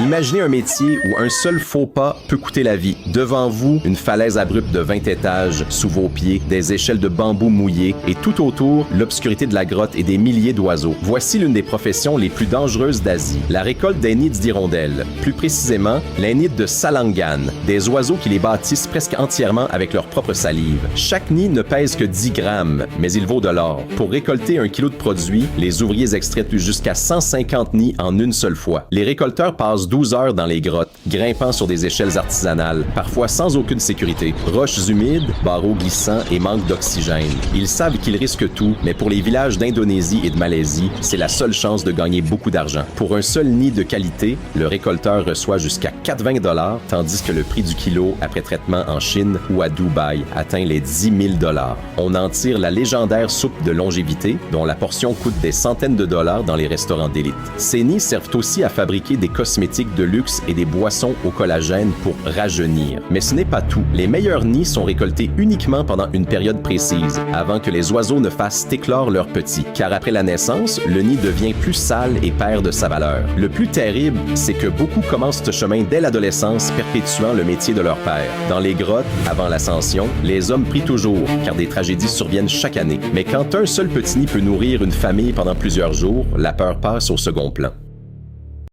Imaginez un métier où un seul faux pas peut coûter la vie. Devant vous, une falaise abrupte de 20 étages, sous vos pieds, des échelles de bambou mouillées et tout autour, l'obscurité de la grotte et des milliers d'oiseaux. Voici l'une des professions les plus dangereuses d'Asie, la récolte des nids d'hirondelles. Plus précisément, les nids de salangan, des oiseaux qui les bâtissent presque entièrement avec leur propre salive. Chaque nid ne pèse que 10 grammes, mais il vaut de l'or. Pour récolter 1 kilo de produit, les ouvriers extraient jusqu'à 150 nids en une seule fois. Les récolteurs passent 12 heures dans les grottes, grimpant sur des échelles artisanales, parfois sans aucune sécurité. Roches humides, barreaux glissants et manque d'oxygène. Ils savent qu'ils risquent tout, mais pour les villages d'Indonésie et de Malaisie, c'est la seule chance de gagner beaucoup d'argent. Pour un seul nid de qualité, le récolteur reçoit jusqu'à 420 $, tandis que le prix du kilo après traitement en Chine ou à Dubaï atteint les 10 000 $. On en tire la légendaire soupe de longévité, dont la portion coûte des centaines de dollars dans les restaurants d'élite. Ces nids servent aussi à fabriquer des cosmétiques de luxe et des boissons au collagène pour rajeunir. Mais ce n'est pas tout. Les meilleurs nids sont récoltés uniquement pendant une période précise, avant que les oiseaux ne fassent éclore leurs petits, car après la naissance, le nid devient plus sale et perd de sa valeur. Le plus terrible, c'est que beaucoup commencent ce chemin dès l'adolescence, perpétuant le métier de leur père. Dans les grottes, avant l'ascension, les hommes prient toujours, car des tragédies surviennent chaque année. Mais quand un seul petit nid peut nourrir une famille pendant plusieurs jours, la peur passe au second plan.